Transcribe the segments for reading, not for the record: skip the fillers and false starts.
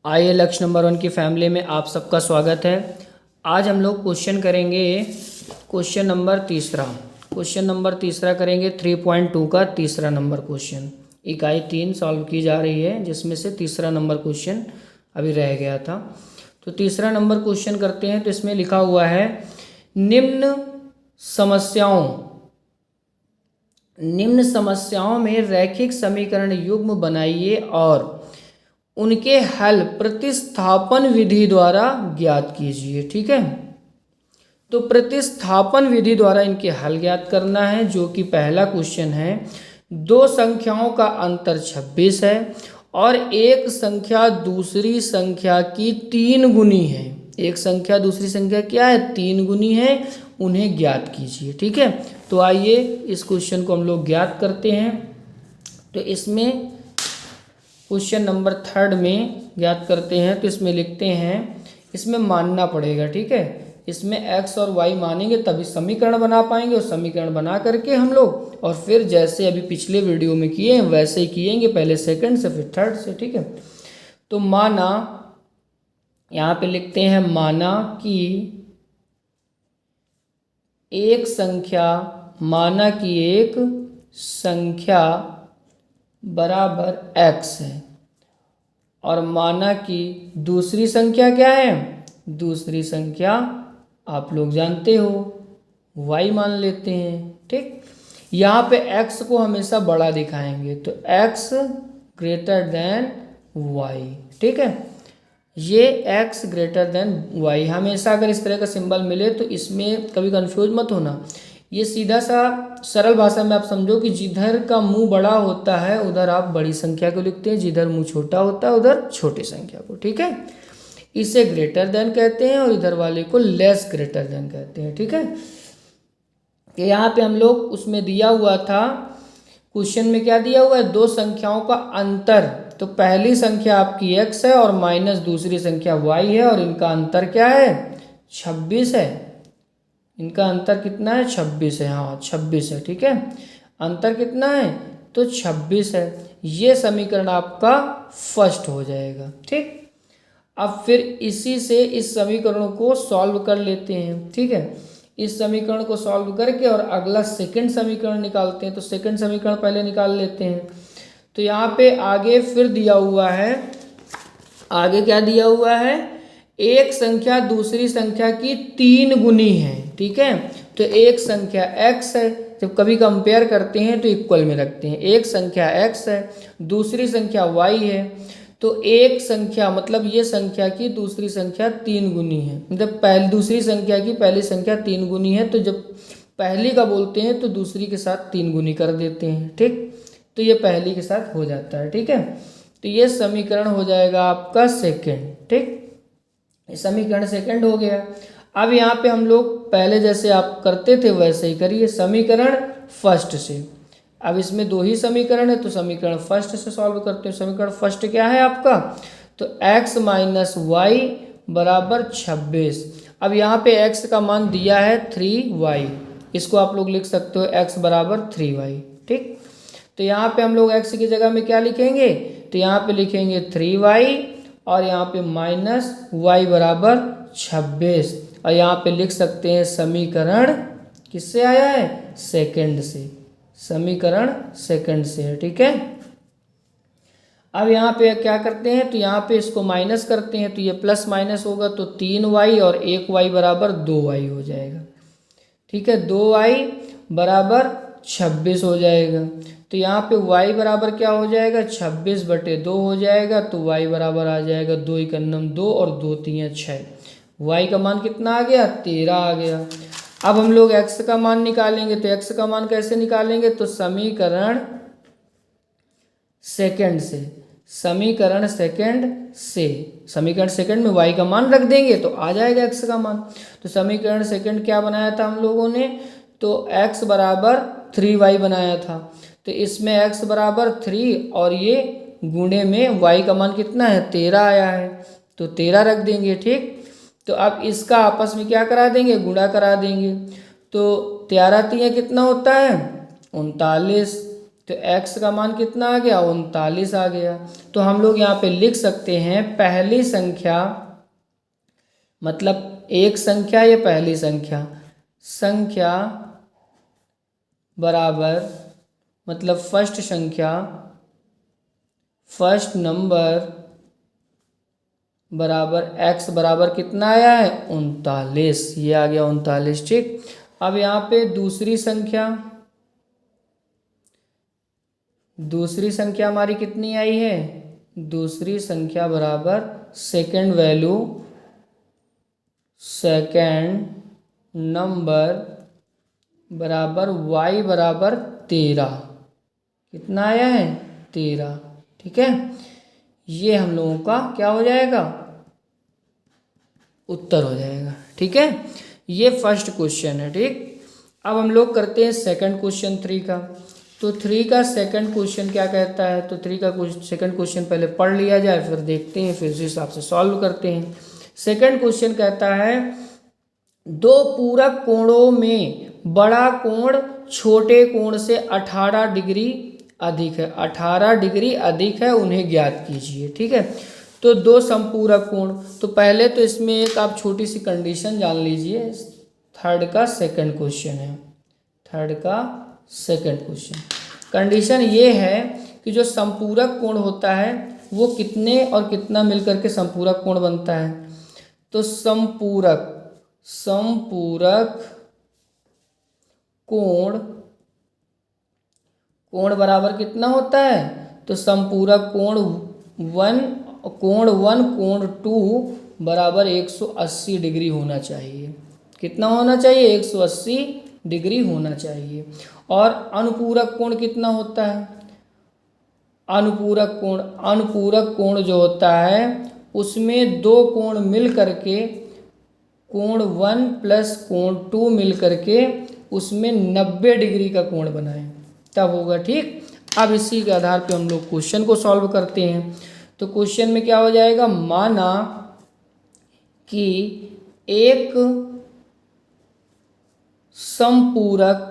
आइए लक्ष्य नंबर 1 की फैमिली में आप सबका स्वागत है। आज हम लोग क्वेश्चन करेंगे क्वेश्चन नंबर तीसरा करेंगे 3.2 का तीसरा नंबर क्वेश्चन। इकाई 3 सॉल्व की जा रही है जिसमें से तीसरा नंबर क्वेश्चन अभी रह गया था। तो तीसरा नंबर क्वेश्चन करते हैं। तो इसमें लिखा हुआ है निम्न समस्याओं में रैखिक समीकरण युग्म बनाइए और उनके हल प्रतिस्थापन विधि द्वारा ज्ञात कीजिए। ठीक है, तो प्रतिस्थापन विधि द्वारा इनके हल ज्ञात करना है। जो कि पहला क्वेश्चन है, दो संख्याओं का अंतर 26 है और एक संख्या दूसरी संख्या की 3 गुनी है। एक संख्या दूसरी संख्या क्या है? 3 गुनी है, उन्हें ज्ञात कीजिए। ठीक है, तो आइए इस क्वेश्चन को हम लोग ज्ञात करते हैं। तो इसमें क्वेश्चन नंबर 3 में ज्ञात करते हैं। तो इसमें लिखते हैं, इसमें मानना पड़ेगा। ठीक है, इसमें x और y मानेंगे तभी समीकरण बना पाएंगे और समीकरण बना करके हम लोग और फिर जैसे अभी पिछले वीडियो में किए हैं वैसे ही किएंगे, पहले सेकंड से फिर थर्ड से। ठीक है, तो माना, यहाँ पे लिखते हैं माना कि एक संख्या बराबर x है और माना कि दूसरी संख्या क्या है? दूसरी संख्या आप लोग जानते हो y मान लेते हैं। ठीक, यहाँ पे x को हमेशा बड़ा दिखाएंगे तो x ग्रेटर देन y। ठीक है, ये x ग्रेटर देन y हमेशा अगर इस तरह का सिंबल मिले तो इसमें कभी कंफ्यूज मत होना। ये सीधा सा सरल भाषा में आप समझो कि जिधर का मुंह बड़ा होता है उधर आप बड़ी संख्या को लिखते हैं, जिधर मुंह छोटा होता है उधर छोटी संख्या को। ठीक है, इसे ग्रेटर देन कहते हैं और इधर वाले को लेस ग्रेटर देन कहते हैं। ठीक है, कि यहाँ पे हम लोग उसमें दिया हुआ था, क्वेश्चन में क्या दिया हुआ है? दो संख्याओं का अंतर। तो पहली संख्या आपकी x है और माइनस दूसरी संख्या y है और इनका अंतर क्या है? 26 है। इनका अंतर कितना है? 26 है। हाँ 26 है। ठीक है, अंतर कितना है? तो 26 है। ये समीकरण आपका फर्स्ट हो जाएगा। ठीक, अब फिर इसी से इस समीकरण को सॉल्व कर लेते हैं। ठीक है, इस समीकरण को सॉल्व करके और अगला सेकंड समीकरण निकालते हैं। तो सेकंड समीकरण पहले निकाल लेते हैं। तो यहाँ पे आगे फिर दिया हुआ है, आगे क्या दिया हुआ है? एक संख्या दूसरी संख्या की 3 गुनी है। ठीक है, तो एक संख्या x है, जब कभी कंपेयर करते हैं तो इक्वल में रखते हैं। एक संख्या x है, दूसरी संख्या y है, तो एक संख्या मतलब ये संख्या की दूसरी संख्या 3 गुनी है। मतलब दूसरी संख्या की पहली संख्या 3 गुनी है, तो जब पहली का बोलते हैं तो दूसरी के साथ 3 गुनी कर देते हैं। ठीक, तो ये पहली के साथ हो जाता है। ठीक है, तो ये समीकरण हो जाएगा आपका सेकंड। ठीक, ये समीकरण सेकंड हो गया। अब यहाँ पे हम लोग पहले जैसे आप करते थे वैसे ही करिए, समीकरण फर्स्ट से। अब इसमें 2 ही समीकरण है तो समीकरण फर्स्ट से सॉल्व करते हैं। समीकरण फर्स्ट क्या है आपका? तो x माइनस वाई बराबर 26। अब यहाँ पे x का मान दिया है 3y, इसको आप लोग लिख सकते हो x बराबर 3y। ठीक, तो यहाँ पे हम लोग x की जगह में क्या लिखेंगे? तो यहाँ पे लिखेंगे 3y और यहाँ पे माइनस y बराबर 26 और यहाँ पे लिख सकते हैं समीकरण किससे आया है? सेकंड से। समीकरण सेकंड से है। ठीक है, अब यहाँ पे क्या करते हैं? तो यहाँ पे इसको माइनस करते हैं तो ये प्लस माइनस होगा तो 3y और 1y बराबर 2y हो जाएगा। ठीक है, 2y बराबर 26 हो जाएगा। तो यहाँ पे y बराबर क्या हो जाएगा? 26/2 हो जाएगा। तो y बराबर आ जाएगा 2 एकन्नम 2 और 2 3 6। y का मान कितना आ गया? 13 आ गया। अब हम लोग x का मान निकालेंगे। तो x का मान कैसे निकालेंगे? तो समीकरण सेकंड में y का मान रख देंगे तो आ जाएगा x का मान। तो समीकरण सेकंड क्या बनाया था हम लोगों ने? तो x बराबर 3y बनाया था। तो इसमें x बराबर 3 और ये गुणे में y का मान कितना है? 13 आया है तो 13 रख देंगे। ठीक, तो अब इसका आपस में क्या करा देंगे? गुणा करा देंगे। तो 13 3 कितना होता है? 39। तो x का मान कितना आ गया, 39 आ गया। तो हम लोग यहाँ पे लिख सकते हैं पहली संख्या, मतलब एक संख्या या पहली संख्या, संख्या बराबर मतलब फर्स्ट संख्या, फर्स्ट नंबर बराबर x बराबर कितना आया है, 39। ये आ गया 39, ठीक। अब यहाँ पे दूसरी संख्या हमारी कितनी आई है, दूसरी संख्या बराबर सेकंड वैल्यू, सेकंड नंबर बराबर y बराबर 13। कितना आया है, 13, ठीक है। ये हम लोगों का क्या हो जाएगा, उत्तर हो जाएगा, ठीक है। ये फर्स्ट क्वेश्चन है, ठीक। अब हम लोग करते हैं सेकंड क्वेश्चन 3 का। तो 3 का सेकंड क्वेश्चन क्या कहता है, तो 3 का सेकंड क्वेश्चन पहले पढ़ लिया जाए, फिर देखते हैं, फिर उस हिसाब से सॉल्व करते हैं। सेकंड क्वेश्चन कहता है दो पूरक कोणों में बड़ा कोण छोटे कोण से 18 डिग्री अधिक है, 18 डिग्री अधिक है, उन्हें ज्ञात कीजिए, ठीक है। तो दो समपूरक कोण, तो पहले तो इसमें एक आप छोटी सी कंडीशन जान लीजिए। थर्ड का सेकंड क्वेश्चन है, थर्ड का सेकंड क्वेश्चन। कंडीशन ये है कि जो समपूरक कोण होता है वो कितने और कितना मिलकर के समपूरक कोण बनता है। तो समपूरक कोण बराबर कितना होता है, तो समपूरक कोण 1 कोण 2 बराबर 180 डिग्री होना चाहिए। कितना होना चाहिए, 180 डिग्री होना चाहिए। और अनुपूरक कोण कितना होता है, अनुपूरक कोण जो होता है उसमें दो कोण मिल करके, कोण 1 प्लस कोण 2 मिल करके उसमें 90 डिग्री का कोण बनाए, तब होगा, ठीक। अब इसी के आधार पे हम लोग क्वेश्चन को सॉल्व करते हैं। तो क्वेश्चन में क्या हो जाएगा, माना कि एक समपूरक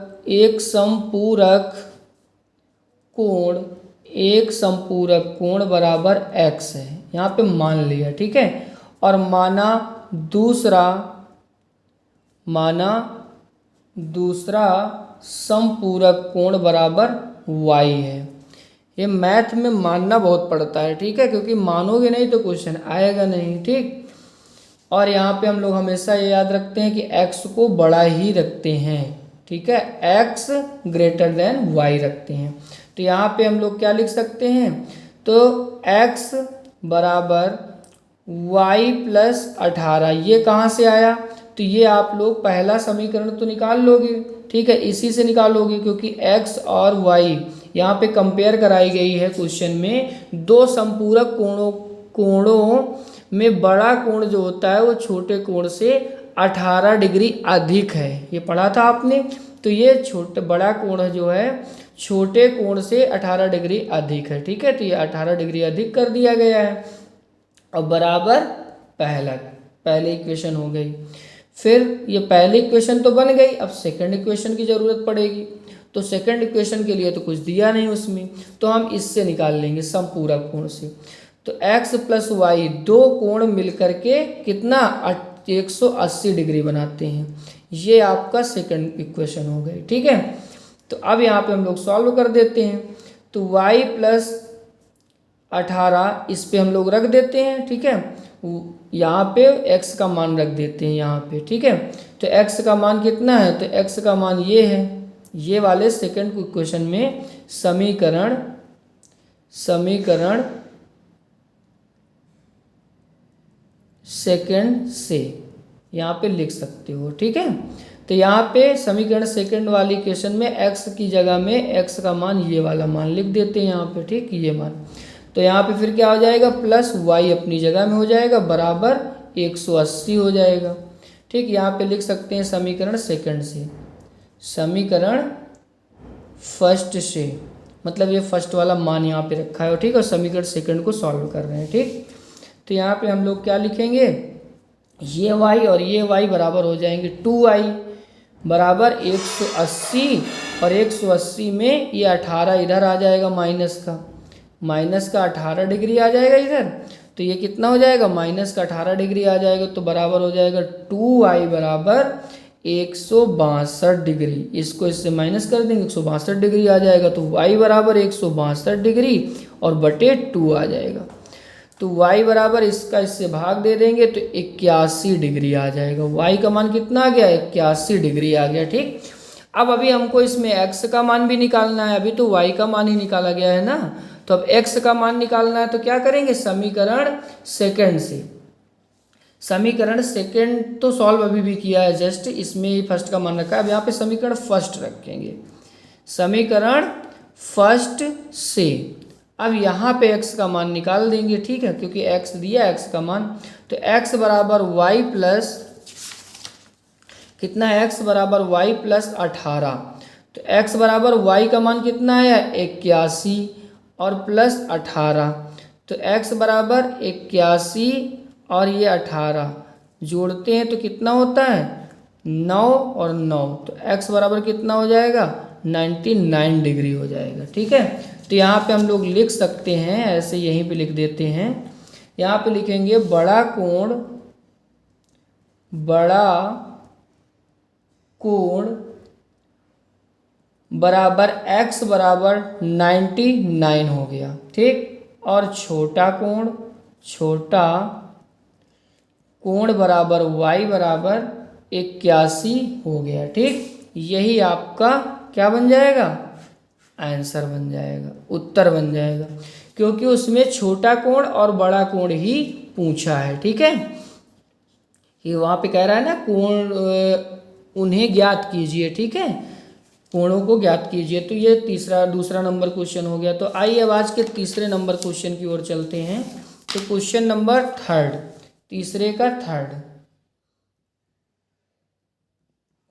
कोण बराबर x है, यहाँ पे मान लिया, ठीक है। और माना दूसरा समपूरक कोण बराबर y है। ये मैथ में मानना बहुत पड़ता है, ठीक है, क्योंकि मानोगे नहीं तो क्वेश्चन आएगा नहीं, ठीक। और यहाँ पे हम लोग हमेशा ये याद रखते हैं कि x को बड़ा ही रखते हैं, ठीक है, x ग्रेटर देन y रखते हैं। तो यहाँ पे हम लोग क्या लिख सकते हैं, तो x बराबर y प्लस 18, ये कहाँ से आया, तो ये आप लोग पहला समीकरण तो निकाल लोगे, ठीक है, इसी से निकालोगे, क्योंकि x और y यहाँ पे कंपेयर कराई गई है क्वेश्चन में। दो समपूरक कोणों में बड़ा कोण जो होता है वो छोटे कोण से 18 डिग्री अधिक है, ये पढ़ा था आपने। तो ये बड़ा कोण जो है छोटे कोण से 18 डिग्री अधिक है, ठीक है। तो ये 18 डिग्री अधिक कर दिया गया है। अब बराबर पहले इक्वेशन हो गई। फिर ये पहली इक्वेशन तो बन गई, अब सेकंड इक्वेशन की ज़रूरत पड़ेगी। तो सेकंड इक्वेशन के लिए तो कुछ दिया नहीं उसमें, तो हम इससे निकाल लेंगे समपूरक कोण से। तो x प्लस वाई, दो कोण मिलकर के कितना 180 डिग्री बनाते हैं। ये आपका सेकंड इक्वेशन हो गई, ठीक है। तो अब यहाँ पे हम लोग सॉल्व कर देते हैं। तो y प्लस 18 इस पे हम लोग रख देते हैं, ठीक है। यहाँ पे x का मान रख देते हैं यहाँ पे, ठीक है। तो x का मान कितना है, तो x का मान ये है, ये वाले सेकंड इक्वेशन में समीकरण सेकंड से यहाँ पे लिख सकते हो, ठीक है। तो यहाँ पे समीकरण सेकंड वाली इक्वेशन में x की जगह में x का मान ये वाला मान लिख देते हैं यहाँ पे, ठीक, ये मान। तो यहाँ पे फिर क्या हो जाएगा, प्लस y अपनी जगह में हो जाएगा बराबर 180 हो जाएगा, ठीक। यहाँ पे लिख सकते हैं समीकरण सेकंड से, समीकरण फर्स्ट से, मतलब ये फर्स्ट वाला मान यहाँ पे रखा है, ठीक। और समीकरण सेकंड को सॉल्व कर रहे हैं, ठीक। तो यहाँ पे हम लोग क्या लिखेंगे, ये y और ये y बराबर हो जाएंगे 2y बराबर 180 और 180 में ये 18 इधर आ जाएगा माइनस का 18 डिग्री आ जाएगा इधर, तो ये कितना हो जाएगा, माइनस का 18 डिग्री आ जाएगा, तो बराबर हो जाएगा 2y बराबर 162 डिग्री। इसको इससे माइनस कर देंगे 162 डिग्री आ जाएगा, तो y बराबर 162 डिग्री और बटे 2 आ जाएगा। तो y बराबर इसका इससे भाग दे देंगे तो 81 डिग्री आ जाएगा। y का मान कितना आ गया, 81 डिग्री आ गया। ठीक, अब अभी हमको इसमें x का मान भी निकालना है, अभी तो y का मान ही निकाला गया है ना, तो अब x का मान निकालना है तो क्या करेंगे, समीकरण सेकंड से। समीकरण सेकंड तो सॉल्व अभी भी किया है, जस्ट इसमें ही फर्स्ट का मान रखा है। अब यहाँ पे समीकरण फर्स्ट रखेंगे, समीकरण फर्स्ट से अब यहाँ पे x का मान निकाल देंगे। ठीक है, क्योंकि x दिया x का मान, तो x बराबर y प्लस कितना है, x बराबर y प्लस 18, तो x बराबर y का मान कितना है 81 और प्लस 18, तो x बराबर 81 और ये 18 जोड़ते हैं तो कितना होता है 9 और 9, तो x बराबर कितना हो जाएगा 99 डिग्री हो जाएगा। ठीक है, तो यहाँ पे हम लोग लिख सकते हैं ऐसे, यहीं पे लिख देते हैं, यहाँ पे लिखेंगे बड़ा कोण बराबर x बराबर 99 हो गया। ठीक, और छोटा कोण बराबर y बराबर 81 हो गया। ठीक, यही आपका क्या बन जाएगा, आंसर बन जाएगा, उत्तर बन जाएगा, क्योंकि उसमें छोटा कोण और बड़ा कोण ही पूछा है। ठीक है, ये वहाँ पे कह रहा है ना कोण उन्हें ज्ञात कीजिए। ठीक है, कोणों को ज्ञात कीजिए, तो ये दूसरा नंबर क्वेश्चन हो गया। तो आइए अब आज के तीसरे नंबर क्वेश्चन की ओर चलते हैं। तो क्वेश्चन नंबर थर्ड, तीसरे का थर्ड,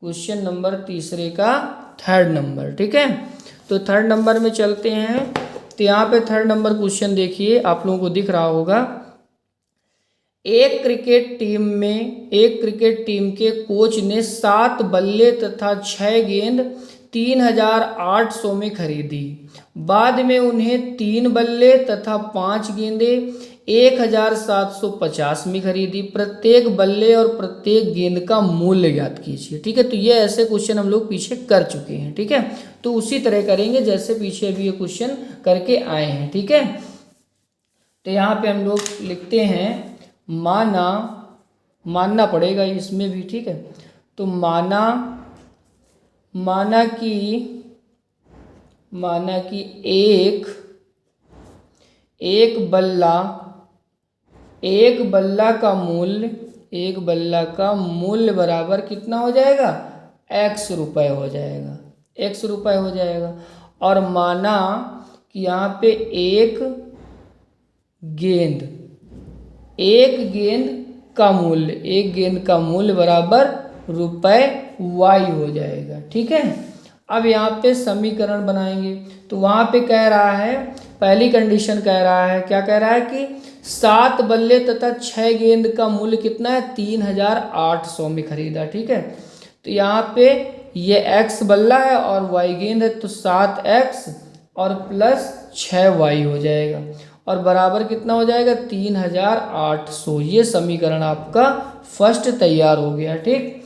क्वेश्चन नंबर तीसरे का थर्ड नंबर। ठीक है, तो थर्ड नंबर में चलते हैं। तो यहाँ पे थर्ड नंबर क्वेश्चन देखिए, आप लोगों को दिख रहा होगा, एक क्रिकेट टीम के कोच ने 7 बल्ले तथा 6 गेंद 3800 में खरीदी। बाद में उन्हें 3 बल्ले तथा 5 गेंदें 1750 में खरीदी। प्रत्येक बल्ले और प्रत्येक गेंद का मूल्य ज्ञात कीजिए। ठीक है, तो ये ऐसे क्वेश्चन हम लोग पीछे कर चुके हैं। ठीक है, तो उसी तरह करेंगे जैसे पीछे भी ये क्वेश्चन करके आए हैं। ठीक है, तो यहाँ पे हम लोग लिखते हैं मानना पड़ेगा इसमें भी। ठीक है, तो माना कि एक बल्ला का मूल्य बराबर कितना हो जाएगा, x रुपये हो जाएगा। और माना कि यहाँ पे एक गेंद का मूल्य बराबर ₹y हो जाएगा। ठीक है, अब यहाँ पे समीकरण बनाएंगे। तो वहाँ पे कह रहा है, पहली कंडीशन कह रहा है, क्या कह रहा है कि 7 बल्ले तथा 6 गेंद का मूल्य कितना है 3800 में खरीदा। ठीक है, तो यहाँ पे ये x बल्ला है और y गेंद है, तो 7x और प्लस 6y हो जाएगा, और बराबर कितना हो जाएगा 3800। ये समीकरण आपका फर्स्ट तैयार हो गया। ठीक,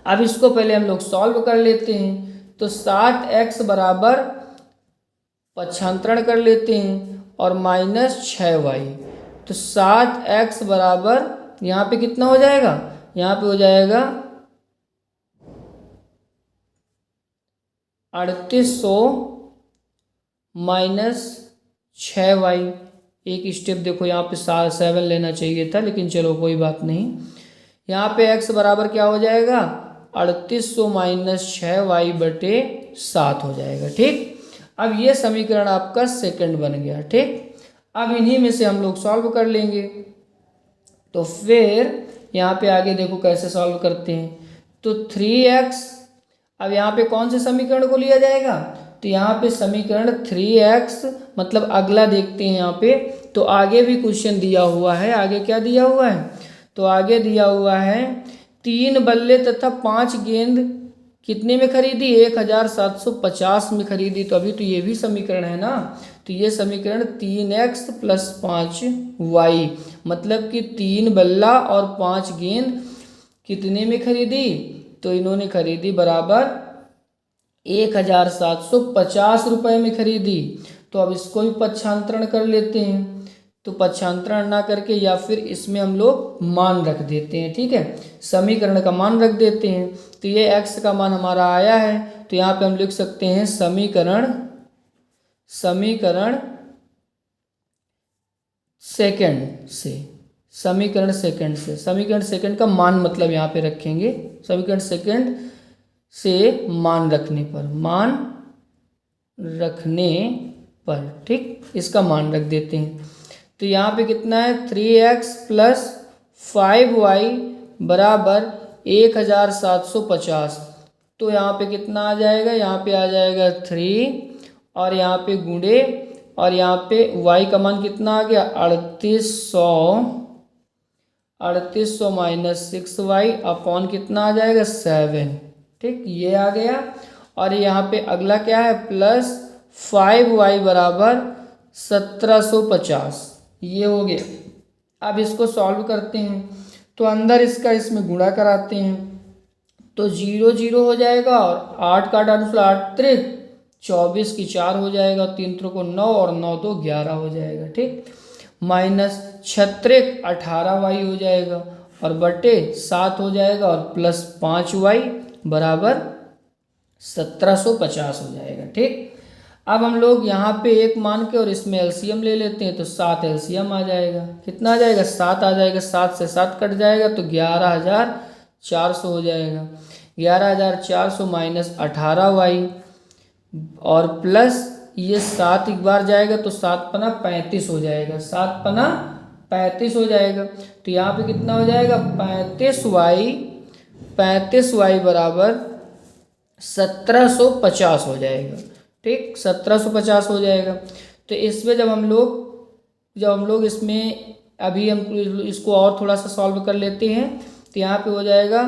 अब इसको पहले हम लोग सॉल्व कर लेते हैं। तो 7x बराबर पक्षांतरण कर लेते हैं और माइनस 6y, तो 7x बराबर यहाँ पे कितना हो जाएगा, यहाँ पे हो जाएगा 3800 माइनस 6y। एक स्टेप देखो, यहाँ पे 7 लेना चाहिए था, लेकिन चलो कोई बात नहीं। यहाँ पे x बराबर क्या हो जाएगा 3800 माइनस 6y बटे 7 हो जाएगा। ठीक, अब ये समीकरण आपका सेकंड बन गया। ठीक, अब इन्हीं में से हम लोग सॉल्व कर लेंगे। तो फिर यहाँ पे आगे देखो कैसे सॉल्व करते हैं। तो 3x, अब यहाँ पे कौन से समीकरण को लिया जाएगा, तो यहाँ पे समीकरण 3x, मतलब अगला देखते हैं यहाँ पे। तो आगे भी क्वेश्चन दिया हुआ है, आगे क्या दिया हुआ है, तो आगे दिया हुआ है 3 बल्ले तथा 5 गेंद कितने में खरीदी, 1750 में खरीदी। तो अभी तो ये भी समीकरण है ना, तो ये समीकरण 3x + 5y, मतलब कि 3 बल्ला और 5 गेंद कितने में खरीदी, तो इन्होंने खरीदी बराबर 1750 रुपये में खरीदी। तो अब इसको भी पक्षांतरण कर लेते हैं। तो पक्षांतरण ना करके या फिर इसमें हम लोग मान रख देते हैं, ठीक है, समीकरण का मान रख देते हैं। तो ये x का मान हमारा आया है, तो यहाँ पे हम लिख सकते हैं समीकरण सेकंड से, समीकरण सेकंड का मान मतलब यहाँ पे रखेंगे, समीकरण सेकंड से मान रखने पर, ठीक, इसका मान रख देते हैं। तो यहाँ पे कितना है, 3x + 5y बराबर 1750। तो यहाँ पे कितना आ जाएगा, यहाँ पे आ जाएगा 3 और यहाँ पे गुणे, और यहाँ पे y का मान कितना आ गया 3800 माइनस 6y अपॉन कितना आ जाएगा 7, ठीक, ये आ गया। और यहाँ पे अगला क्या है, +5y बराबर 1750, ये हो गया। अब इसको सॉल्व करते हैं, तो अंदर इसका इसमें गुणा कराते हैं, तो 0 0 हो जाएगा, और 8 का 8 8 त्रिक 24 की 4 हो जाएगा, 3 त्रिको 9 और 9 2 11 हो जाएगा, ठीक, माइनस 6 18y हो जाएगा, और बटे 7 हो जाएगा, और +5y बराबर 1750 हो जाएगा, ठीक। अब हम लोग यहाँ पे एक मान के और इसमें एलसीएम ले लेते हैं, तो 7 एलसीएम आ जाएगा, कितना आ जाएगा 7 आ जाएगा, 7 से 7 कट जाएगा, तो 11400 हो जाएगा, 11400 माइनस 18y और प्लस ये 7 एक बार जाएगा, तो 7 पना 35 हो जाएगा, 7 पना 35 हो जाएगा। तो यहाँ पे कितना हो जाएगा 35y बराबर 1750 हो जाएगा, ठीक, 1750 हो जाएगा। तो इसमें जब हम लोग इसमें अभी हम इसको और थोड़ा सा सॉल्व कर लेते हैं, तो यहाँ पे हो जाएगा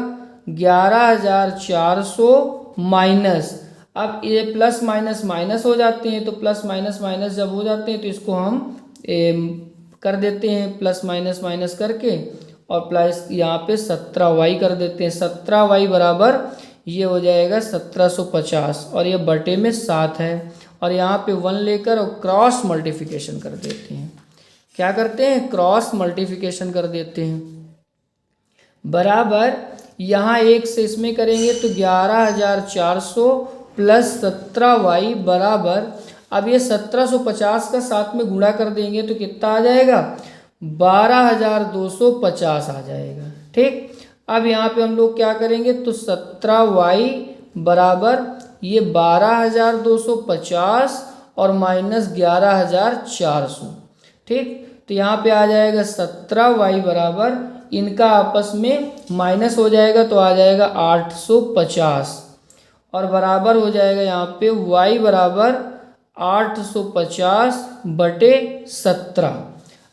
11400 माइनस, अब ये प्लस माइनस माइनस हो जाते हैं, तो प्लस माइनस माइनस जब हो जाते हैं तो इसको हम कर देते हैं प्लस माइनस माइनस करके, और प्लस यहाँ पे 17y कर देते हैं, 17y बराबर ये हो जाएगा 1750, और ये बटे में 7 है, और यहाँ पे 1 लेकर और क्रॉस मल्टीप्लिकेशन कर देते हैं। क्या करते हैं, क्रॉस मल्टीप्लिकेशन कर देते हैं, बराबर यहाँ 1 से इसमें करेंगे तो 11400 प्लस 17y बराबर, अब ये 1750 का साथ में गुणा कर देंगे तो कितना आ जाएगा 12250 आ जाएगा, ठीक। अब यहाँ पे हम लोग क्या करेंगे, तो 17y बराबर ये 12250 और माइनस 11400, ठीक। तो यहाँ पे आ जाएगा 17y बराबर, इनका आपस में माइनस हो जाएगा तो आ जाएगा 850, और बराबर हो जाएगा यहाँ पे y बराबर 850 बटे 17।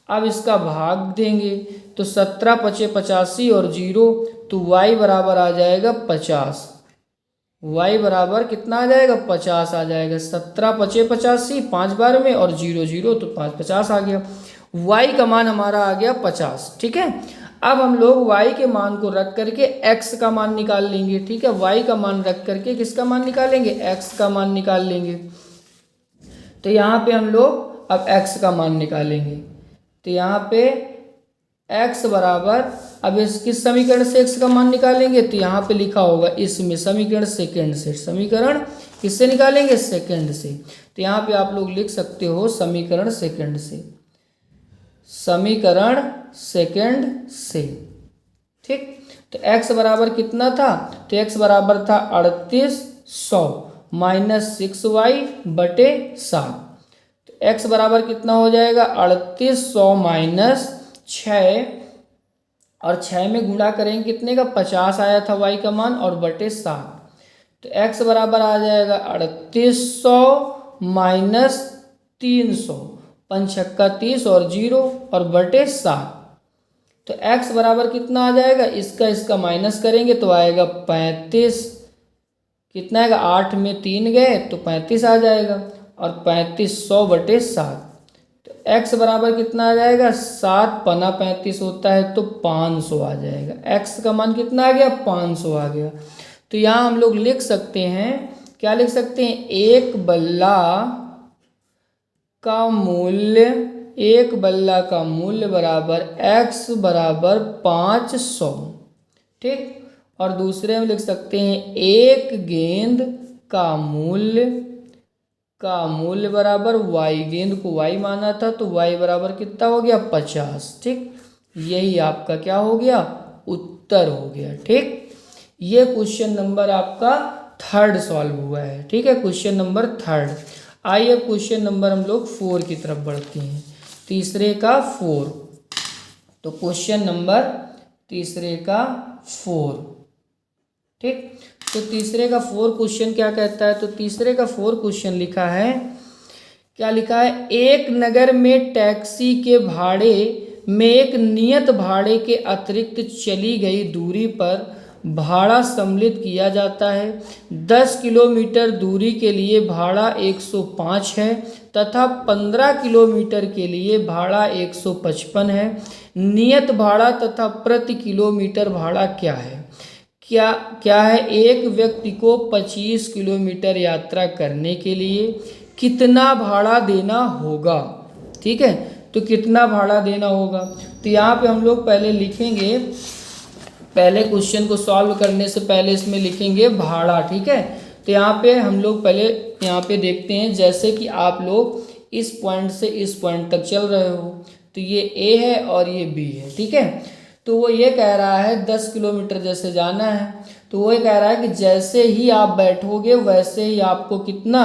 अब इसका भाग देंगे तो 17 पचे 85 और 0, तो y बराबर आ जाएगा 50, y बराबर कितना आ जाएगा 50 आ जाएगा, 17 पचे 85 5 बार में और 0 0, तो 5 50 आ गया, y का मान हमारा आ गया 50, ठीक है। अब हम लोग y के मान को रख करके x का मान निकाल लेंगे, ठीक है, y का मान रख करके किसका मान निकालेंगे, x का मान निकाल लेंगे। तो यहाँ पे हम लोग अब x का मान निकालेंगे, तो यहाँ पे x बराबर, अब इस किस समीकरण से x का मान निकालेंगे, तो यहाँ पे लिखा होगा इसमें समीकरण सेकंड से, समीकरण किससे निकालेंगे, सेकंड से। तो यहाँ पे आप लोग लिख सकते हो समीकरण सेकंड से, समीकरण सेकंड से, ठीक। तो x बराबर कितना था, तो x बराबर था 3800 माइनस 6y बटे 7, तो x बराबर कितना हो जाएगा 3800 माइनस 6, और 6 में गुणा करेंगे कितने का 50 आया था y का मान, और बटे 7, तो x बराबर आ जाएगा 3800 माइनस 300, 5 छक्का 30 और 0 और बटे 7, तो x बराबर कितना आ जाएगा, इसका माइनस करेंगे तो आएगा 35, कितना आएगा, 8 में 3 गए तो 35 आ जाएगा, और 35 100/7, तो x बराबर कितना आ जाएगा, 7 पना 35 होता है तो 500 आ जाएगा। x का मान कितना आ गया, 500 आ गया। तो यहाँ हम लोग लिख सकते हैं, क्या लिख सकते हैं, एक बल्ला का मूल्य बराबर x बराबर 500, ठीक। और दूसरे में लिख सकते हैं एक गेंद का मूल्य बराबर y, गेंद को y माना था तो y बराबर कितना हो गया, 50, ठीक। यही आपका क्या हो गया, उत्तर हो गया, ठीक। ये क्वेश्चन नंबर आपका 3rd सॉल्व हुआ है, ठीक है, क्वेश्चन नंबर 3rd। आइए क्वेश्चन नंबर हम लोग 4 की तरफ बढ़ते हैं, तीसरे का 4। तो क्वेश्चन नंबर तीसरे का 4, ठीक। तो तीसरे का 4 क्वेश्चन क्या कहता है, तो तीसरे का 4 क्वेश्चन लिखा है, क्या लिखा है, एक नगर में टैक्सी के भाड़े में एक नियत भाड़े के अतिरिक्त चली गई दूरी पर भाड़ा सम्मिलित किया जाता है। 10 किलोमीटर दूरी के लिए भाड़ा 105 है तथा 15 किलोमीटर के लिए भाड़ा 155 है। नियत भाड़ा तथा प्रति किलोमीटर भाड़ा क्या है। क्या है, एक व्यक्ति को 25 किलोमीटर यात्रा करने के लिए कितना भाड़ा देना होगा, ठीक है। तो कितना भाड़ा देना होगा, तो यहाँ पे हम लोग पहले लिखेंगे, पहले क्वेश्चन को सॉल्व करने से पहले इसमें लिखेंगे भाड़ा, ठीक है। तो यहाँ पे हम लोग पहले यहाँ पे देखते हैं, जैसे कि आप लोग इस पॉइंट से इस पॉइंट तक चल रहे हो, तो ये ए है और ये बी है, ठीक है। तो वो ये कह रहा है 10 किलोमीटर जैसे जाना है, तो वो ये कह रहा है कि जैसे ही आप बैठोगे वैसे ही आपको कितना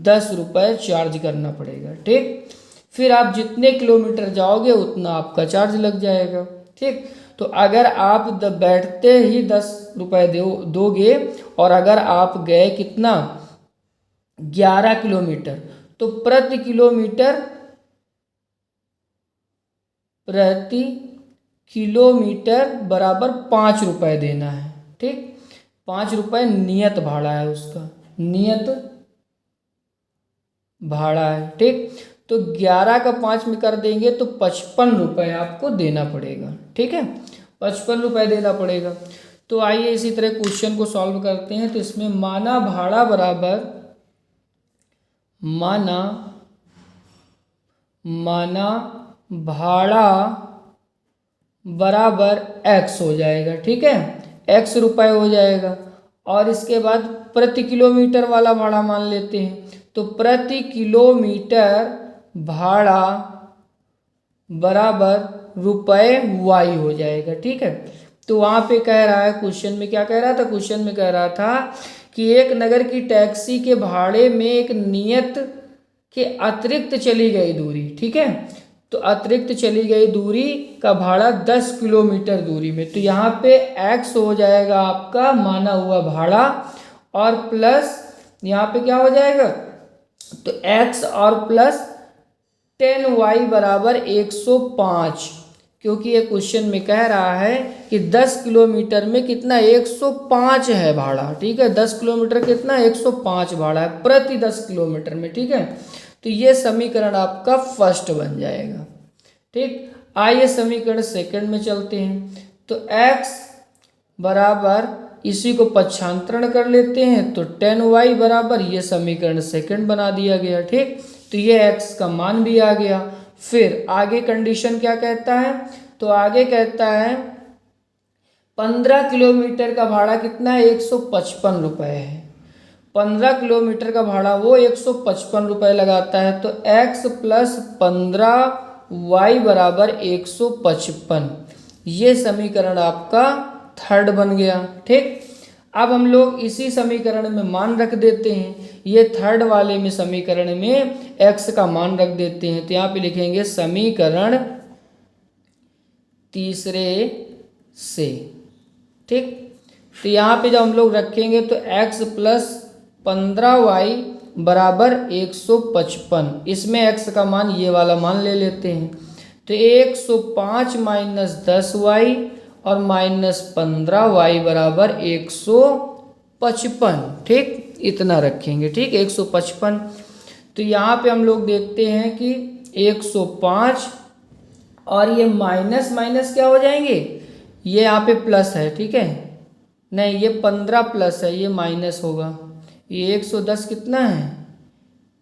10 रुपये चार्ज करना पड़ेगा, ठीक। फिर आप जितने किलोमीटर जाओगे उतना आपका चार्ज लग जाएगा, ठीक। तो अगर आप बैठते ही 10 रुपये दोगे और अगर आप गए कितना 11 किलोमीटर, तो प्रति किलोमीटर बराबर 5 रुपये देना है, ठीक। 5 रुपये नियत भाड़ा है, उसका नियत भाड़ा है, ठीक। तो 11 का 5 में कर देंगे तो 55 रुपये आपको देना पड़ेगा, ठीक है, 55 रुपये देना पड़ेगा। तो आइए इसी तरह क्वेश्चन को सॉल्व करते हैं। तो इसमें माना भाड़ा बराबर x हो जाएगा, ठीक है, x रुपये हो जाएगा। और इसके बाद प्रति किलोमीटर वाला भाड़ा मान लेते हैं, तो प्रति किलोमीटर भाड़ा बराबर रुपये y हो जाएगा, ठीक है। तो वहाँ पे कह रहा है, क्वेश्चन में क्या कह रहा था, क्वेश्चन में कह रहा था कि एक नगर की टैक्सी के भाड़े में एक नियत के अतिरिक्त चली गई दूरी, ठीक है। तो अतिरिक्त चली गई दूरी का भाड़ा 10 किलोमीटर दूरी में, तो यहाँ पे x हो जाएगा आपका माना हुआ भाड़ा, और प्लस यहाँ पे क्या हो जाएगा, तो x और प्लस 10y बराबर 105, क्योंकि ये क्वेश्चन में कह रहा है कि 10 किलोमीटर में कितना 105 है भाड़ा, ठीक है। 10 किलोमीटर कितना 105 भाड़ा है प्रति 10 किलोमीटर में, ठीक है। तो ये समीकरण आपका फर्स्ट बन जाएगा, ठीक। आइए समीकरण सेकंड में चलते हैं। तो x बराबर इसी को पक्षांतरण कर लेते हैं, तो 10y बराबर, ये समीकरण सेकंड बना दिया गया, ठीक। तो ये x का मान भी आ गया। फिर आगे कंडीशन क्या कहता है, तो आगे कहता है 15 किलोमीटर का भाड़ा कितना है 155 रुपये है। 15 किलोमीटर का भाड़ा वो 155 रुपये लगाता है, तो x प्लस 15y बराबर 155, ये समीकरण आपका थर्ड बन गया, ठीक। अब हम लोग इसी समीकरण में मान रख देते हैं, ये थर्ड वाले में समीकरण में x का मान रख देते हैं। तो यहाँ पे लिखेंगे समीकरण तीसरे से, ठीक। तो यहाँ पे जब हम लोग रखेंगे तो x प्लस 15y बराबर 155, इसमें x का मान ये वाला मान ले लेते हैं, तो 105 माइनस 10y और माइनस 15y बराबर 155, 155, ठीक, इतना रखेंगे, ठीक, 155। तो यहाँ पे हम लोग देखते हैं कि 105 और ये माइनस माइनस क्या हो जाएंगे, ये यहाँ पे प्लस है, ठीक है, नहीं ये 15 प्लस है, ये माइनस होगा। ये 110 कितना है,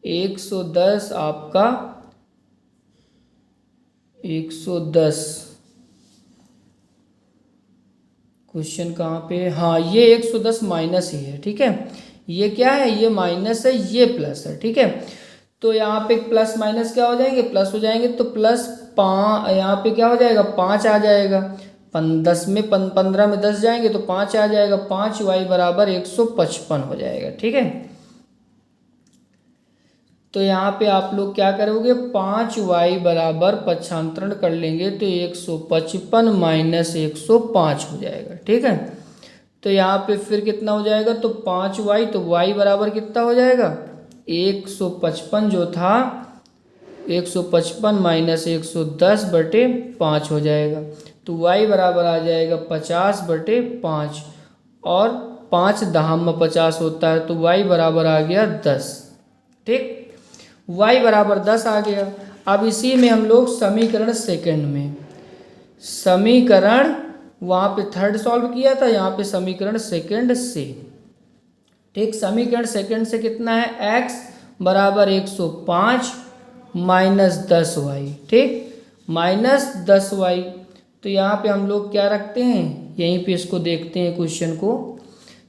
110 आपका 110, क्वेश्चन कहाँ पे, हाँ ये 110 माइनस ही है, ठीक है, ये क्या है, ये माइनस है, ये प्लस है, ठीक है। तो यहाँ पे प्लस माइनस क्या हो जाएंगे, प्लस हो जाएंगे, तो प्लस यहाँ पे क्या हो जाएगा, 5 आ जाएगा, 10 में 15 में 10 जाएंगे तो 5 आ जाएगा, 5y बराबर 155 हो जाएगा, ठीक है। तो यहाँ पे आप लोग क्या करोगे, 5y बराबर पक्षांतरण कर लेंगे तो 155 माइनस 105 हो जाएगा, ठीक है। तो यहाँ पे फिर कितना हो जाएगा, तो 5y, तो y बराबर कितना हो जाएगा, 155 जो था 155 माइनस 110/5 हो जाएगा, तो y बराबर आ जाएगा 50/5, और 5 दहाम में 50 होता है, तो y बराबर आ गया 10, ठीक, y बराबर 10 आ गया। अब इसी में हम लोग समीकरण सेकंड में, समीकरण वहाँ पे थर्ड सॉल्व किया था, यहाँ पे समीकरण सेकंड से, ठीक, समीकरण सेकंड से कितना है, x बराबर 105 माइनस 10y, ठीक, माइनस 10y। तो यहाँ पे हम लोग क्या रखते हैं, यहीं पे इसको देखते हैं क्वेश्चन को,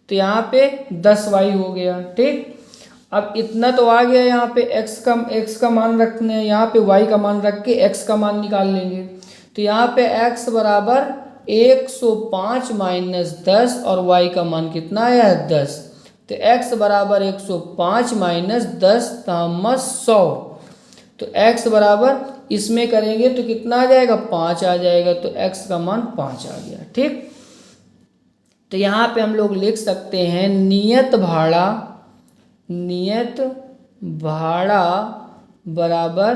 तो यहाँ पे 10y हो गया, ठीक। अब इतना तो आ गया, यहाँ पे x का मान रखने हैं, यहाँ पे y का मान रख के x का मान निकाल लेंगे। तो यहाँ पे x बराबर 105 माइनस 10 और y का मान कितना आया है, 10, तो x बराबर 105 माइनस 10 तामस 100, तो x बराबर इसमें करेंगे तो कितना आ जाएगा, 5 आ जाएगा, तो x का मान 5 आ गया, ठीक। तो यहाँ पे हम लोग लिख सकते हैं नियत भाड़ा बराबर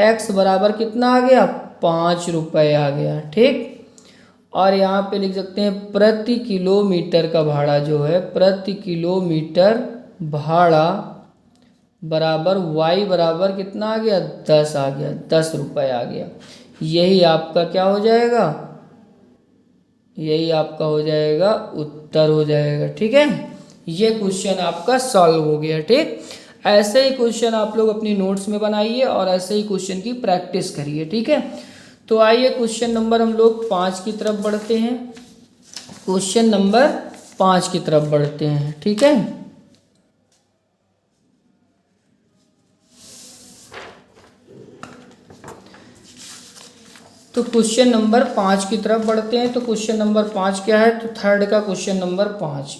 x बराबर कितना आ गया, 5 रुपये आ गया, ठीक। और यहाँ पे लिख सकते हैं प्रति किलोमीटर का भाड़ा जो है, प्रति किलोमीटर भाड़ा बराबर y बराबर कितना आ गया, 10 आ गया, 10 रुपये आ गया। यही आपका क्या हो जाएगा, यही आपका हो जाएगा उत्तर हो जाएगा, ठीक है। ये क्वेश्चन आपका सॉल्व हो गया, ठीक। ऐसे ही क्वेश्चन आप लोग अपनी नोट्स में बनाइए और ऐसे ही क्वेश्चन की प्रैक्टिस करिए, ठीक है। तो आइए क्वेश्चन नंबर हम लोग 5 की तरफ बढ़ते हैं, क्वेश्चन नंबर 5 की तरफ बढ़ते हैं, ठीक है। तो क्वेश्चन नंबर 5 की तरफ बढ़ते हैं। तो क्वेश्चन नंबर 5 क्या है, तो थर्ड का क्वेश्चन नंबर 5,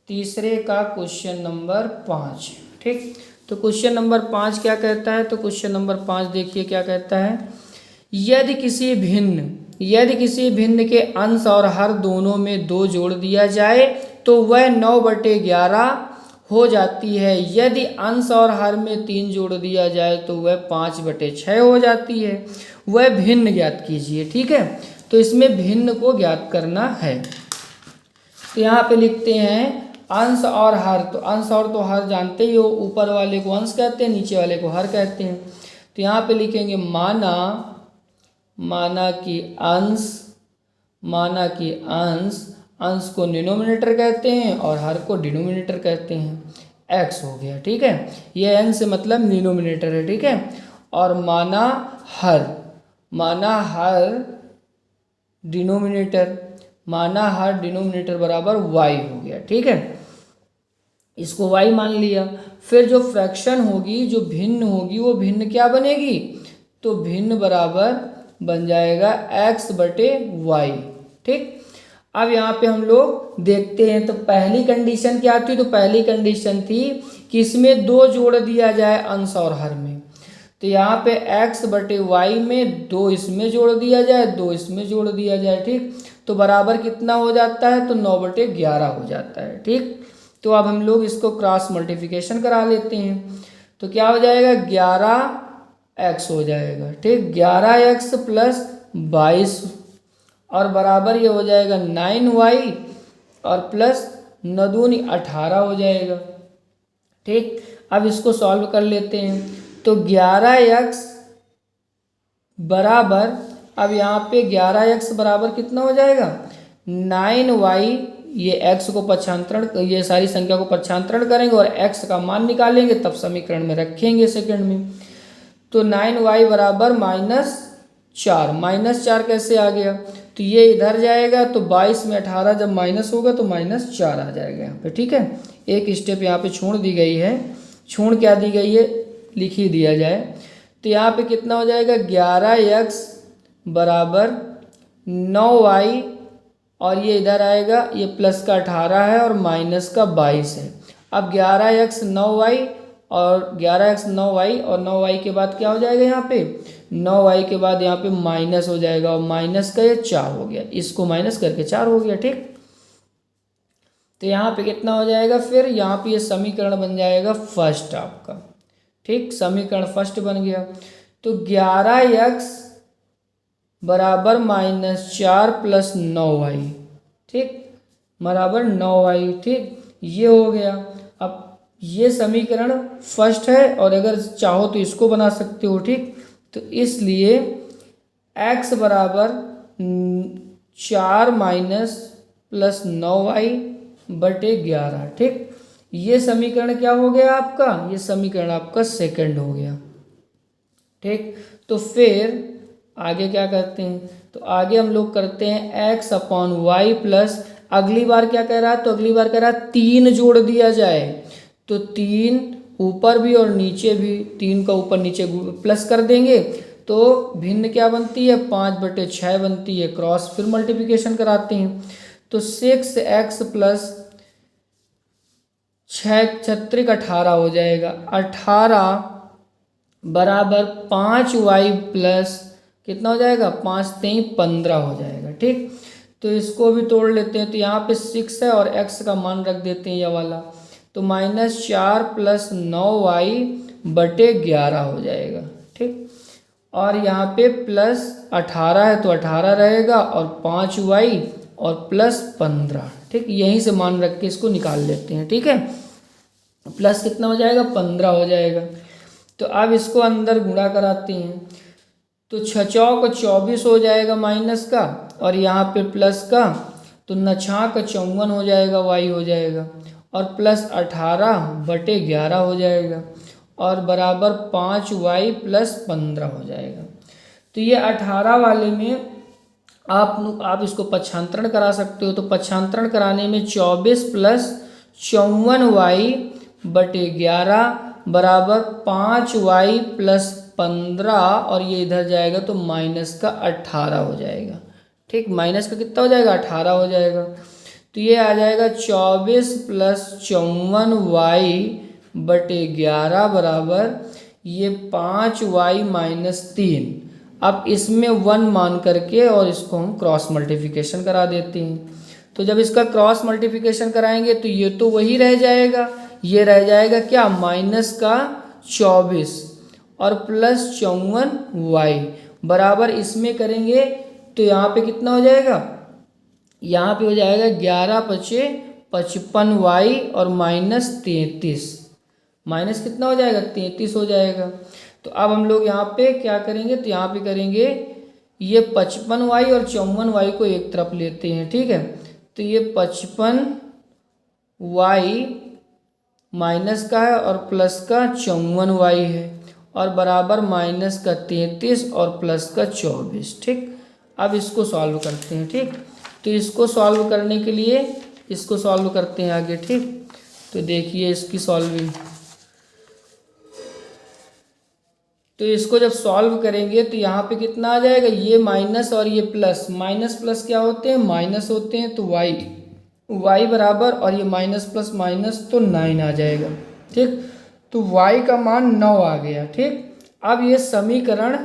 तीसरे का क्वेश्चन नंबर 5, ठीक। तो क्वेश्चन नंबर 5 क्या कहता है, तो क्वेश्चन नंबर 5 देखिए क्या कहता है, यदि किसी भिन्न के अंश और हर दोनों में 2 जोड़ दिया जाए तो वह 9/11 हो जाती है। यदि अंश और हर में 3 जोड़ दिया जाए तो वह 5/6 हो जाती है। वह भिन्न ज्ञात कीजिए, ठीक है। तो इसमें भिन्न को ज्ञात करना है। तो यहाँ पे लिखते हैं अंश और हर, तो अंश और तो हर जानते ही हो, ऊपर वाले को अंश कहते हैं, नीचे वाले को हर कहते हैं। तो यहाँ पे लिखेंगे माना कि अंश को डिनोमिनेटर कहते हैं और हर को डिनोमिनेटर कहते हैं, x हो गया, ठीक है। ये n से मतलब डिनोमिनेटर है, ठीक है। और माना हर डिनोमिनेटर बराबर y हो गया, ठीक है। इसको y मान लिया। फिर जो फ्रैक्शन होगी, जो भिन्न होगी, वो भिन्न क्या बनेगी, तो भिन्न बराबर बन जाएगा x/y, ठीक। अब यहाँ पे हम लोग देखते हैं, तो पहली कंडीशन क्या थी, तो पहली कंडीशन थी कि इसमें 2 जोड़ दिया जाए अंश और हर में। तो यहाँ पे x/y में 2 इसमें जोड़ दिया जाए, 2 इसमें जोड़ दिया जाए, ठीक। तो बराबर कितना हो जाता है, तो 9/11 हो जाता है, ठीक। तो अब हम लोग इसको क्रॉस मल्टीप्लिकेशन करा लेते हैं। तो क्या हो जाएगा, 11x हो जाएगा, ठीक, 11x + 22 और बराबर ये हो जाएगा 9y और प्लस 9 दूनी 18 हो जाएगा। ठीक, अब इसको सॉल्व कर लेते हैं। तो 11x बराबर, अब यहाँ पे 11x बराबर कितना हो जाएगा 9y, ये x को पक्षांतरण, ये सारी संख्या को पक्षांतरण करेंगे और x का मान निकालेंगे, तब समीकरण में रखेंगे सेकंड में। तो 9y बराबर -4, -4 कैसे आ गया, तो ये इधर जाएगा, तो 22 में 18 जब माइनस होगा तो -4 आ जाएगा यहाँ पे। ठीक है, एक स्टेप यहाँ पे छोड़ दी गई है, छोड़ क्या दी गई है लिख ही दिया जाए। तो यहाँ पे कितना हो जाएगा 11x बराबर 9y, और ये इधर आएगा, ये प्लस का 18 है और माइनस का 22 है। अब 11x 9y और 11x 9y, और 9y के बाद क्या हो जाएगा यहाँ पे 9y के बाद यहाँ पे माइनस हो जाएगा, और माइनस का ये 4 हो गया, इसको माइनस करके 4 हो गया। ठीक, तो यहाँ पे कितना हो जाएगा, फिर यहाँ पे ये समीकरण बन जाएगा फर्स्ट आपका। ठीक, समीकरण फर्स्ट बन गया। तो 11x बराबर -4 प्लस 9y, ठीक, बराबर 9y। ठीक, ये हो गया। अब ये समीकरण फर्स्ट है, और अगर चाहो तो इसको बना सकते हो। ठीक, तो इसलिए x बराबर 4 माइनस प्लस 9y बटे 11। ठीक, ये समीकरण क्या हो गया आपका, ये समीकरण आपका सेकंड हो गया। ठीक, तो फिर आगे क्या करते हैं, तो आगे हम लोग करते हैं x अपॉन वाई प्लस, अगली बार क्या कह रहा है, तो अगली बार कह रहा है 3 जोड़ दिया जाए, तो 3 ऊपर भी और नीचे भी, 3 का ऊपर नीचे प्लस कर देंगे, तो भिन्न क्या बनती है 5/6 बनती है, क्रॉस फिर मल्टीप्लिकेशन कराते हैं। तो 6x प्लस 6 छत्रिक 18 हो जाएगा, 18 बराबर 5y प्लस कितना हो जाएगा 5 3 15 हो जाएगा। ठीक, तो इसको भी तोड़ लेते हैं, तो यहाँ पे 6 है और x का मान रख देते हैं ये वाला, तो -4 प्लस 9y बटे 11 हो जाएगा। ठीक, और यहाँ पे प्लस 18 है तो 18 रहेगा, और 5y और प्लस 15। ठीक, यहीं से मान रख के इसको निकाल लेते हैं। ठीक है, प्लस कितना हो जाएगा 15 हो जाएगा। तो अब इसको अंदर गुणा कराते हैं, तो 6 चौक 24 हो जाएगा माइनस का, और यहाँ पे प्लस का, तो 9 छाक 54 हो जाएगा, y हो जाएगा, और प्लस 18 बटे 11 हो जाएगा, और बराबर 5y प्लस 15 हो जाएगा। तो ये 18 वाले में आप इसको पक्षांतरण करा सकते हो, तो पक्षांतरण कराने में 24 प्लस 54y बटे 11 बराबर 5y प्लस 15, और ये इधर जाएगा तो माइनस का 18 हो जाएगा। ठीक, माइनस का कितना हो जाएगा 18 हो जाएगा, तो ये आ जाएगा 24 प्लस 54y बटे 11 बराबर ये 5y माइनस 3। अब इसमें 1 मान करके और इसको हम क्रॉस मल्टीप्लिकेशन करा देते हैं। तो जब इसका क्रॉस मल्टीप्लिकेशन कराएंगे तो ये तो वही रह जाएगा, ये रह जाएगा क्या माइनस का 24 और प्लस 54y बराबर, इसमें करेंगे तो यहाँ पे कितना हो जाएगा, यहाँ पे हो जाएगा 11 पचे 55y और माइनस 33, माइनस कितना हो जाएगा 33 हो जाएगा। तो अब हम लोग यहाँ पे क्या करेंगे, तो यहाँ पे करेंगे ये 55y और 54y को एक तरफ लेते हैं। ठीक है, तो ये 55y माइनस का है और प्लस का 54y है, और बराबर माइनस का 33 और प्लस का 24। ठीक, अब इसको सॉल्व करते हैं। ठीक, तो इसको सॉल्व करने के लिए इसको सॉल्व करते हैं आगे। ठीक, तो देखिए इसकी सॉल्विंग, तो इसको जब सॉल्व करेंगे तो यहाँ पे कितना आ जाएगा, ये माइनस और ये प्लस, माइनस प्लस क्या होते हैं माइनस होते हैं, तो y बराबर, और ये माइनस प्लस माइनस तो 9 आ जाएगा। ठीक, तो y का मान 9 आ गया। ठीक, अब ये समीकरण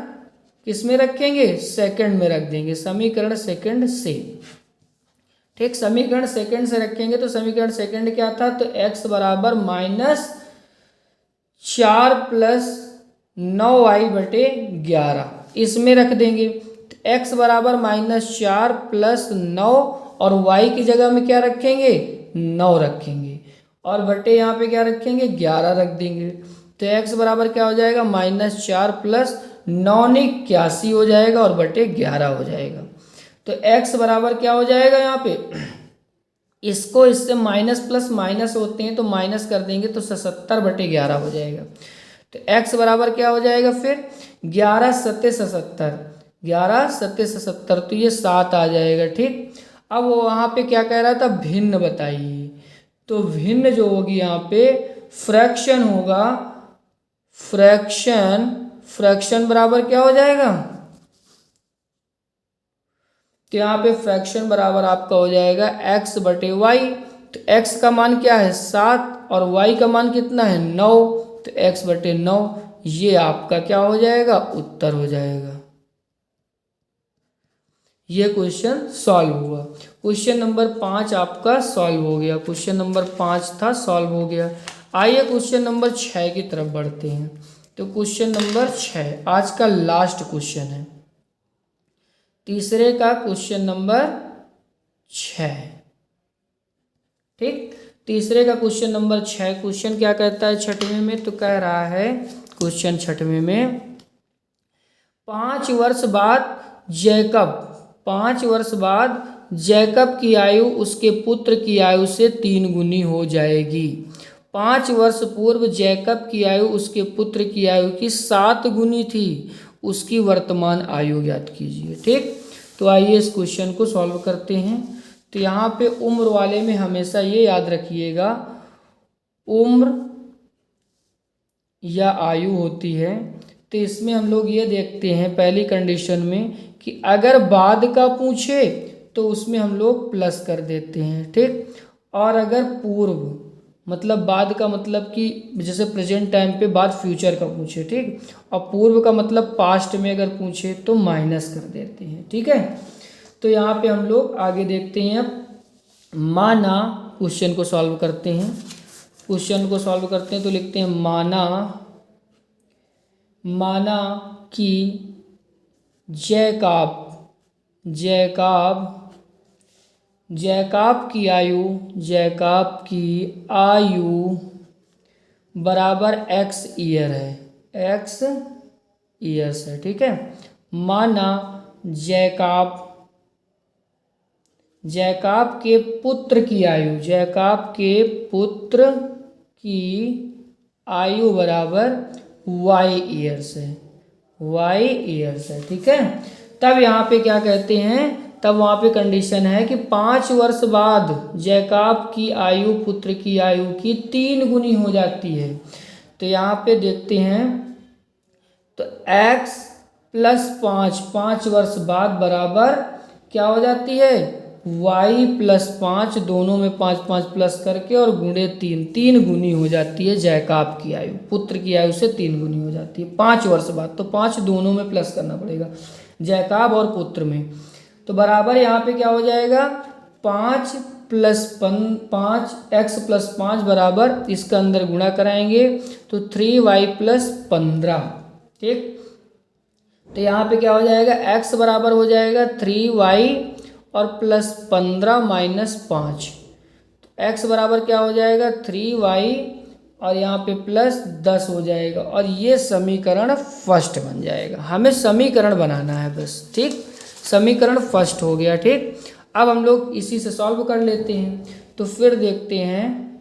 किस में रखेंगे, सेकंड में रख देंगे, समीकरण सेकंड से। ठीक, समीकरण सेकंड से रखेंगे, तो समीकरण सेकंड क्या था, तो x बराबर -4 प्लस 9y बटे 11 इसमें रख देंगे। तो x बराबर -4 प्लस 9 और y की जगह में क्या रखेंगे 9 रखेंगे और बटे यहाँ पे क्या रखेंगे 11 रख देंगे। तो x बराबर क्या हो जाएगा -4 प्लस 981 हो जाएगा और बटे 11 हो जाएगा। तो x बराबर क्या हो जाएगा यहाँ पे, इसको इससे माइनस प्लस माइनस होते हैं तो माइनस कर देंगे तो 77/11 हो जाएगा। तो x बराबर क्या हो जाएगा फिर 11 सत्ते 77, 11 सत्ते 77 तो ये 7 आ जाएगा। ठीक, अब वो वहाँ पे क्या कह रहा था भिन्न बताइए, तो भिन्न जो होगी यहाँ पे फ्रैक्शन होगा, फ्रैक्शन बराबर क्या हो जाएगा, तो यहाँ पे फ्रैक्शन बराबर आपका हो जाएगा x/y। तो x का मान क्या है 7 और y का मान कितना है 9, तो x/9 ये आपका क्या हो जाएगा उत्तर हो जाएगा। ये क्वेश्चन सॉल्व हुआ। क्वेश्चन नंबर 5 आपका सॉल्व हो गया, क्वेश्चन नंबर 5 था सॉल्व हो गया। आइए क्वेश्चन नंबर 6 की तरफ बढ़ते हैं। तो क्वेश्चन नंबर 6 आज का लास्ट क्वेश्चन है, तीसरे का क्वेश्चन नंबर 6। ठीक, तीसरे का क्वेश्चन नंबर 6। क्वेश्चन क्या कहता है 6वें में, तो कह रहा है क्वेश्चन 6वें में 5 वर्ष बाद जैकब की आयु उसके पुत्र की आयु से 3 गुनी हो जाएगी। 5 वर्ष पूर्व जैकब की आयु उसके पुत्र की आयु की 7 गुनी थी, उसकी वर्तमान आयु ज्ञात कीजिए। ठीक, तो आइए इस क्वेश्चन को सॉल्व करते हैं। तो यहाँ पे उम्र वाले में हमेशा ये याद रखिएगा, उम्र या आयु होती है, तो इसमें हम लोग ये देखते हैं पहली कंडीशन में कि अगर बाद का पूछे तो उसमें हम लोग प्लस कर देते हैं। ठीक, और अगर पूर्व मतलब बाद का मतलब कि जैसे प्रेजेंट टाइम पे बाद फ्यूचर का पूछे, ठीक, और पूर्व का मतलब पास्ट में अगर पूछे तो माइनस कर देते हैं। ठीक है, तो यहाँ पे हम लोग आगे देखते हैं। माना क्वेश्चन को सॉल्व करते हैं, क्वेश्चन को सॉल्व करते हैं तो लिखते हैं माना कि जैकब की आयु बराबर x ईयर है, x ईयर्स है। ठीक है, माना जैकब के पुत्र की आयु बराबर y ईयर्स है। ठीक है, तब यहाँ पे क्या कहते हैं, तब वहाँ पे कंडीशन है कि 5 वर्ष बाद जैकब की आयु पुत्र की आयु की 3 गुनी हो जाती है। तो यहाँ पे देखते हैं, तो x + 5 वर्ष बाद बराबर क्या हो जाती है y + 5, दोनों में 5 प्लस करके और गुणे 3 गुनी हो जाती है जैकब की आयु, पुत्र की आयु से 3 गुनी हो जाती है 5 वर्ष बाद। तो 5 दोनों में प्लस करना पड़ेगा, जैकब और पुत्र में। तो बराबर यहाँ पे क्या हो जाएगा 5 + x + 5 बराबर, इसका अंदर गुणा कराएंगे तो 3y + 15। ठीक, तो यहाँ पे क्या हो जाएगा x बराबर हो जाएगा 3y और +15 - 5। तो x बराबर क्या हो जाएगा 3y और यहाँ पे +10 हो जाएगा और ये समीकरण फर्स्ट बन जाएगा। हमें समीकरण बनाना है बस। ठीक, समीकरण फर्स्ट हो गया। ठीक, अब हम लोग इसी से सॉल्व कर लेते हैं। तो फिर देखते हैं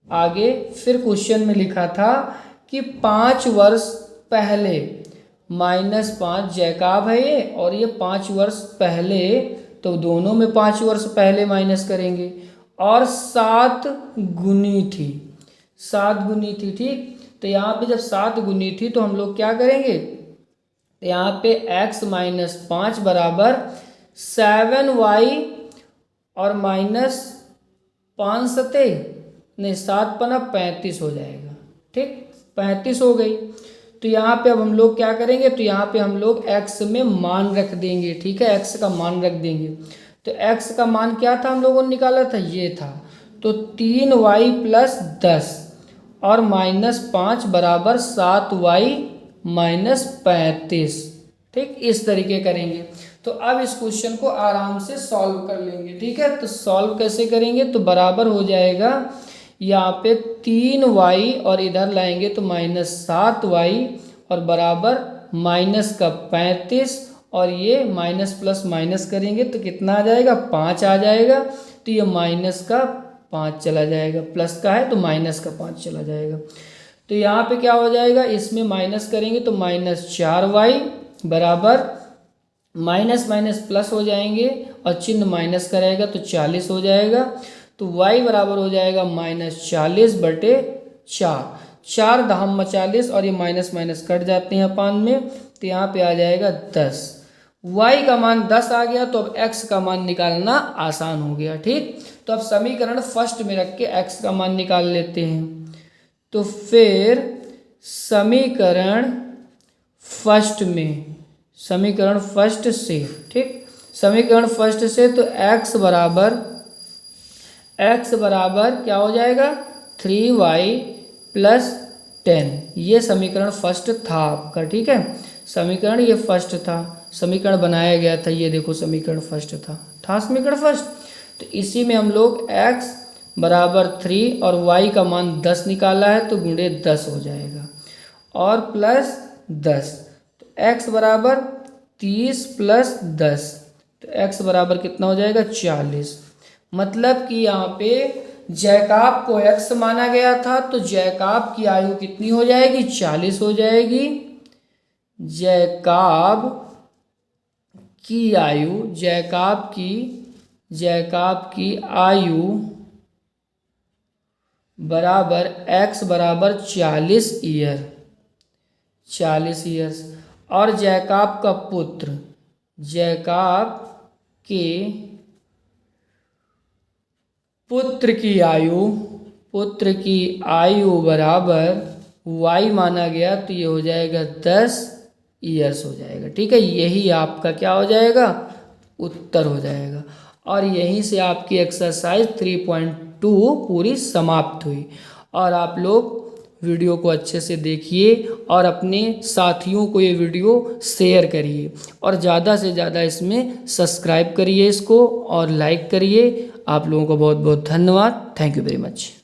आगे, फिर क्वेश्चन में लिखा था कि 5 वर्ष पहले -5 जैकब है ये, और ये 5 वर्ष पहले, तो दोनों में 5 वर्ष पहले माइनस करेंगे, और 7 गुनी थी। ठीक, तो यहाँ पे जब 7 गुनी थी तो हम लोग क्या करेंगे, तो यहाँ पे x - 5 बराबर 7y और -5 सते नहीं 7 पना 35 हो जाएगा। ठीक, 35 हो गई। तो यहाँ पे अब हम लोग क्या करेंगे, तो यहाँ पे हम लोग x में मान रख देंगे। ठीक है, x का मान रख देंगे। तो x का मान क्या था हम लोगों ने निकाला था, ये था। तो 3y + 10 और -5 बराबर 7y - 35। ठीक, इस तरीके करेंगे। तो अब इस क्वेश्चन को आराम से सॉल्व कर लेंगे, ठीक है। तो सॉल्व कैसे करेंगे, तो बराबर हो जाएगा यहाँ पे 3y और इधर लाएंगे तो -7y और बराबर -35 और ये माइनस प्लस माइनस करेंगे तो कितना आ जाएगा, 5 आ जाएगा। तो ये -5 चला जाएगा, प्लस का है तो -5 चला जाएगा। तो यहाँ पे क्या हो जाएगा, इसमें माइनस करेंगे तो -4y बराबर माइनस माइनस प्लस हो जाएंगे और चिन्ह माइनस करेगा तो 40 हो जाएगा। तो y बराबर हो जाएगा -40/4, 4 दहम 40 और ये माइनस माइनस कट जाते हैं 5 में, तो यहाँ पे आ जाएगा 10। y का मान 10 आ गया तो अब x का मान निकालना आसान हो गया, ठीक। तो अब समीकरण फर्स्ट में रख के x का मान निकाल लेते हैं। तो फिर समीकरण फर्स्ट से, ठीक, समीकरण फर्स्ट से तो x बराबर क्या हो जाएगा, 3y + 10। ये समीकरण फर्स्ट था आपका, ठीक है। समीकरण ये फर्स्ट था, समीकरण बनाया गया था, ये देखो समीकरण फर्स्ट था समीकरण फर्स्ट। तो इसी में हम लोग x बराबर 3 और y का मान 10 निकाला है तो गुणे 10 हो जाएगा और प्लस 10। तो x बराबर 30 + 10, तो x बराबर कितना हो जाएगा, 40। मतलब कि यहाँ पे जैकब को x माना गया था तो जैकब की आयु कितनी हो जाएगी, 40 हो जाएगी। जैकब की आयु बराबर x बराबर 40 ईयर्स और जैकब का पुत्र की आयु बराबर y माना गया तो ये हो जाएगा 10 ईयर्स हो जाएगा, ठीक है। यही आपका क्या हो जाएगा, उत्तर हो जाएगा। और यहीं से आपकी एक्सरसाइज 3.2 पूरी समाप्त हुई। और आप लोग वीडियो को अच्छे से देखिए और अपने साथियों को ये वीडियो शेयर करिए और ज़्यादा से ज़्यादा इसमें सब्सक्राइब करिए इसको और लाइक करिए। आप लोगों को बहुत बहुत धन्यवाद। Thank you very much.